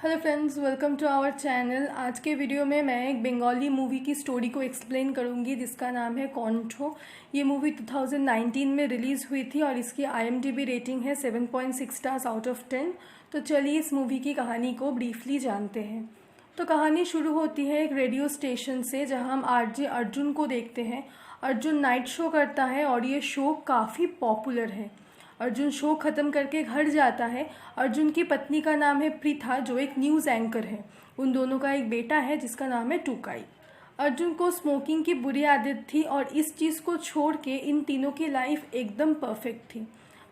Hello friends, welcome to our channel. आज के video में मैं एक बंगाली मूवी की स्टोरी को एक्सप्लेन करूंगी जिसका नाम है कॉन्ठो। ये मूवी 2019 में रिलीज़ हुई थी और इसकी IMDb रेटिंग है 7.6 स्टार्स आउट ऑफ 10। तो चलिए इस मूवी की कहानी को ब्रीफली जानते हैं। तो कहानी शुरू होती है एक रेडियो स्टेशन से जहां हम RJ अर्जुन को देखते हैं। अर्जुन नाइट शो करता है और ये शो काफ़ी पॉपुलर है। अर्जुन शो ख़त्म करके घर जाता है। अर्जुन की पत्नी का नाम है प्रीथा, जो एक न्यूज़ एंकर है। उन दोनों का एक बेटा है जिसका नाम है टूकाई। अर्जुन को स्मोकिंग की बुरी आदत थी और इस चीज़ को छोड़ के इन तीनों की लाइफ एकदम परफेक्ट थी।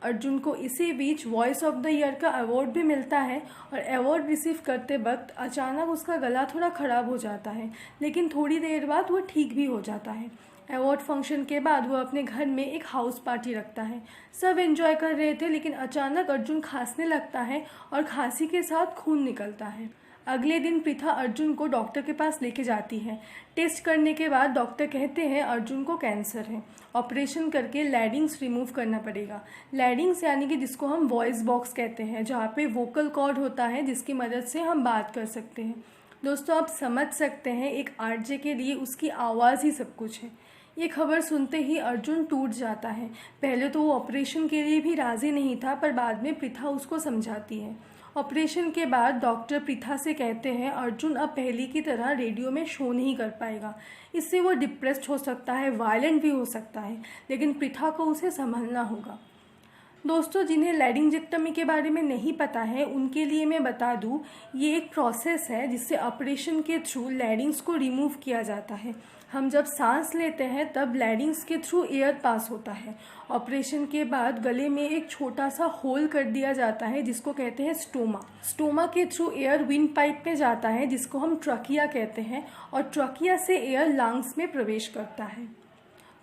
अर्जुन को इसी बीच वॉइस ऑफ द ईयर का अवार्ड भी मिलता है और अवार्ड रिसीव करते वक्त अचानक उसका गला थोड़ा ख़राब हो जाता है, लेकिन थोड़ी देर बाद वो ठीक भी हो जाता है। अवार्ड फंक्शन के बाद वो अपने घर में एक हाउस पार्टी रखता है। सब एंजॉय कर रहे थे, लेकिन अचानक अर्जुन खांसने लगता है और खांसी के साथ खून निकलता है। अगले दिन प्रीथा अर्जुन को डॉक्टर के पास लेके जाती है। टेस्ट करने के बाद डॉक्टर कहते हैं अर्जुन को कैंसर है। ऑपरेशन करके लैरिंग्स रिमूव करना पड़ेगा। लैरिंग्स यानी कि जिसको हम वॉइस बॉक्स कहते हैं, जहाँ पे वोकल कॉर्ड होता है जिसकी मदद से हम बात कर सकते हैं। दोस्तों, आप समझ सकते हैं एक RJ के लिए उसकी आवाज़ ही सब कुछ है। ये खबर सुनते ही अर्जुन टूट जाता है। पहले तो वो ऑपरेशन के लिए भी राज़ी नहीं था, पर बाद में प्रीथा उसको समझाती है। ऑपरेशन के बाद डॉक्टर प्रीथा से कहते हैं अर्जुन अब पहले की तरह रेडियो में शो नहीं कर पाएगा। इससे वो डिप्रेस्ड हो सकता है, वायलेंट भी हो सकता है, लेकिन प्रीथा को उसे संभलना होगा। दोस्तों, जिन्हें लैरिंजेक्टमी के बारे में नहीं पता है उनके लिए मैं बता दूं, ये एक प्रोसेस है जिससे ऑपरेशन के थ्रू लैरिंग्स को रिमूव किया जाता है। हम जब सांस लेते हैं तब लैरिंग्स के थ्रू एयर पास होता है। ऑपरेशन के बाद गले में एक छोटा सा होल कर दिया जाता है जिसको कहते हैं स्टोमा। स्टोमा के थ्रू एयर विंड पाइप में जाता है जिसको हम ट्रकिया कहते हैं, और ट्रकिया से एयर लंग्स में प्रवेश करता है।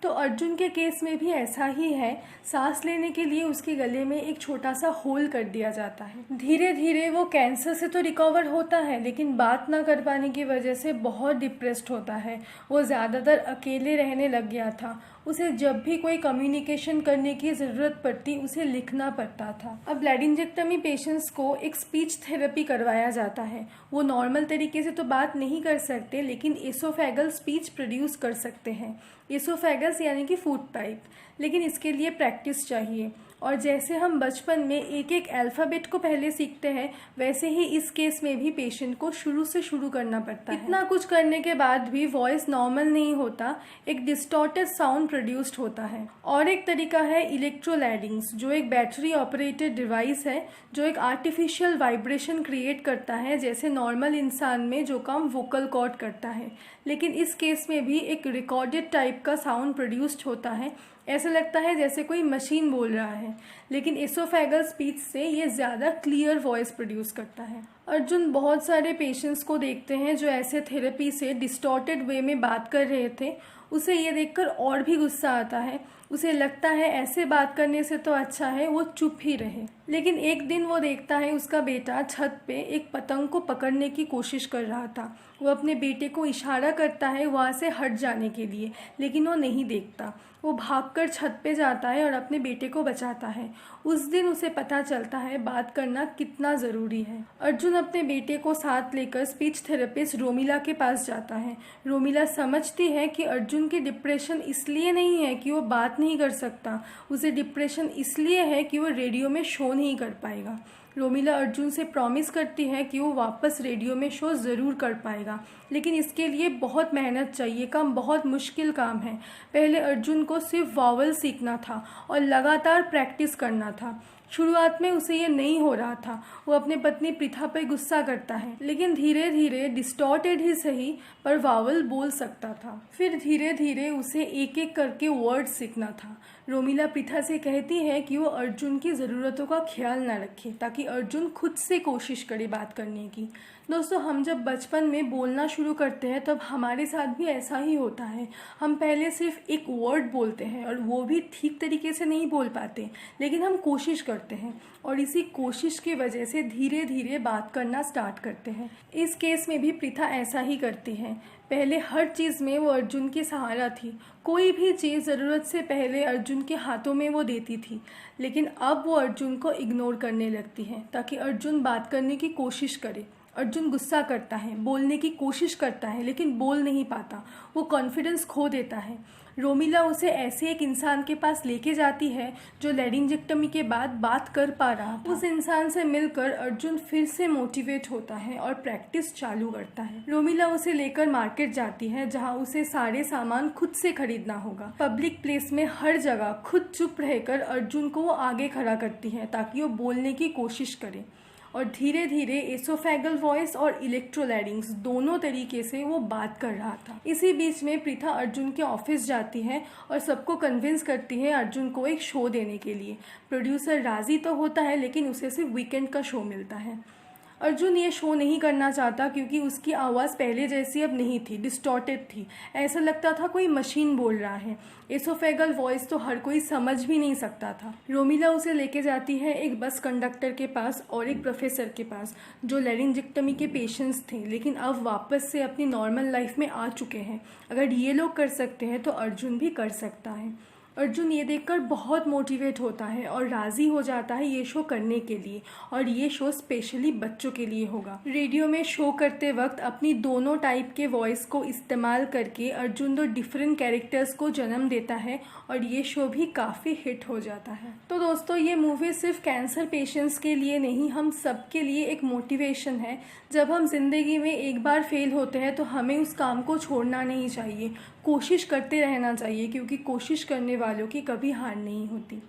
तो अर्जुन के केस में भी ऐसा ही है। सांस लेने के लिए उसके गले में एक छोटा सा होल कर दिया जाता है। धीरे धीरे वो कैंसर से तो रिकवर होता है, लेकिन बात ना कर पाने की वजह से बहुत डिप्रेस्ड होता है। वो ज़्यादातर अकेले रहने लग गया था। उसे जब भी कोई कम्युनिकेशन करने की ज़रूरत पड़ती उसे लिखना पड़ता था। अब लैरिंजेक्टमी पेशेंट्स को एक स्पीच थेरेपी करवाया जाता है। वो नॉर्मल तरीके से तो बात नहीं कर सकते, लेकिन एसोफेगल स्पीच प्रोड्यूस कर सकते हैं। एसोफेगस यानी कि फूड पाइप, लेकिन इसके लिए प्रैक्टिस चाहिए। और जैसे हम बचपन में एक एक अल्फ़ाबेट को पहले सीखते हैं, वैसे ही इस केस में भी पेशेंट को शुरू से शुरू करना पड़ता है। इतना कुछ करने के बाद भी वॉइस नॉर्मल नहीं होता, एक डिस्टॉर्टेड साउंड प्रोड्यूस्ड होता है। और एक तरीका है इलेक्ट्रोलैरिंग्स, जो एक बैटरी ऑपरेटेड डिवाइस है जो एक आर्टिफिशियल वाइब्रेशन क्रिएट करता है, जैसे नॉर्मल इंसान में जो काम वोकल कॉर्ड करता है। लेकिन इस केस में भी एक रिकॉर्डेड टाइप का साउंड प्रोड्यूस्ड होता है। ऐसा लगता है जैसे कोई मशीन बोल रहा है, लेकिन एसोफेगल स्पीच से ये ज़्यादा क्लियर वॉइस प्रोड्यूस करता है। अर्जुन बहुत सारे पेशेंट्स को देखते हैं जो ऐसे थेरेपी से डिस्टॉर्टेड वे में बात कर रहे थे। उसे ये देखकर और भी गुस्सा आता है। उसे लगता है ऐसे बात करने से तो अच्छा है वो चुप ही रहे। लेकिन एक दिन वो देखता है उसका बेटा छत पे एक पतंग को पकड़ने की कोशिश कर रहा था। वो अपने बेटे को इशारा करता है वहाँ से हट जाने के लिए, लेकिन वो नहीं देखता। वो भागकर छत पे जाता है और अपने बेटे को बचाता है। उस दिन उसे पता चलता है बात करना कितना ज़रूरी है। अर्जुन अपने बेटे को साथ लेकर स्पीच थेरेपिस्ट रोमिला के पास जाता है। रोमिला समझती है कि अर्जुन की डिप्रेशन इसलिए नहीं है कि वो बात नहीं कर सकता, उसे डिप्रेशन इसलिए है कि वो रेडियो में शो नहीं कर पाएगा। रोमिला अर्जुन से प्रॉमिस करती है कि वो वापस रेडियो में शो ज़रूर कर पाएगा, लेकिन इसके लिए बहुत मेहनत चाहिए। काम बहुत मुश्किल काम है। पहले अर्जुन को सिर्फ वॉवल सीखना था और लगातार प्रैक्टिस करना था। शुरुआत में उसे ये नहीं हो रहा था। वो अपने पत्नी प्रीथा पर गुस्सा करता है, लेकिन धीरे धीरे डिस्टॉर्टेड ही सही पर वावल बोल सकता था। फिर धीरे धीरे उसे एक एक करके वर्ड सीखना था। रोमिला प्रीथा से कहती है कि वो अर्जुन की ज़रूरतों का ख्याल ना रखे, ताकि अर्जुन खुद से कोशिश करे बात करने की। दोस्तों, हम जब बचपन में बोलना शुरू करते हैं तब हमारे साथ भी ऐसा ही होता है। हम पहले सिर्फ एक वर्ड बोलते हैं और वो भी ठीक तरीके से नहीं बोल पाते, लेकिन हम कोशिश करते हैं और इसी कोशिश की वजह से धीरे धीरे बात करना स्टार्ट करते हैं। इस केस में भी प्रीथा ऐसा ही करती है। पहले हर चीज़ में वो अर्जुन की सहारा थी। कोई भी चीज़ ज़रूरत से पहले अर्जुन के हाथों में वो देती थी, लेकिन अब वो अर्जुन को इग्नोर करने लगती है ताकि अर्जुन बात करने की कोशिश करे। अर्जुन गुस्सा करता है, बोलने की कोशिश करता है लेकिन बोल नहीं पाता। वो कॉन्फिडेंस खो देता है। रोमिला उसे ऐसे एक इंसान के पास लेके जाती है जो लैरिंजेक्टमी के बाद बात कर पा रहा था। उस इंसान से मिलकर अर्जुन फिर से मोटिवेट होता है और प्रैक्टिस चालू करता है। रोमिला उसे लेकर मार्केट जाती है जहां उसे सारे सामान खुद से खरीदना होगा। पब्लिक प्लेस में हर जगह खुद चुप रहकर अर्जुन को वो आगे खड़ा करती है ताकि वो बोलने की कोशिश करे और धीरे धीरे एसोफेगल वॉइस और इलेक्ट्रोलैरिंग्स दोनों तरीके से वो बात कर रहा था। इसी बीच में प्रीथा अर्जुन के ऑफिस जाती है और सबको कन्विंस करती है अर्जुन को एक शो देने के लिए। प्रोड्यूसर राजी तो होता है लेकिन उसे सिर्फ वीकेंड का शो मिलता है। अर्जुन ये शो नहीं करना चाहता क्योंकि उसकी आवाज़ पहले जैसी अब नहीं थी, डिस्टॉर्टेड थी। ऐसा लगता था कोई मशीन बोल रहा है। एसोफेगल वॉइस तो हर कोई समझ भी नहीं सकता था। रोमिला उसे लेके जाती है एक बस कंडक्टर के पास और एक प्रोफेसर के पास जो लैरिंजेक्टमी के पेशेंट्स थे लेकिन अब वापस से अपनी नॉर्मल लाइफ में आ चुके हैं। अगर ये लोग कर सकते हैं तो अर्जुन भी कर सकता है। अर्जुन ये देखकर बहुत मोटिवेट होता है और राज़ी हो जाता है ये शो करने के लिए, और ये शो स्पेशली बच्चों के लिए होगा। रेडियो में शो करते वक्त अपनी दोनों टाइप के वॉइस को इस्तेमाल करके अर्जुन 2 डिफरेंट कैरेक्टर्स को जन्म देता है और ये शो भी काफ़ी हिट हो जाता है। तो दोस्तों, ये मूवी सिर्फ कैंसर पेशेंट्स के लिए नहीं, हम सब के लिए एक मोटिवेशन है। जब हम जिंदगी में एक बार फेल होते हैं तो हमें उस काम को छोड़ना नहीं चाहिए, कोशिश करते रहना चाहिए क्योंकि कोशिश करने वालों की कभी हार नहीं होती।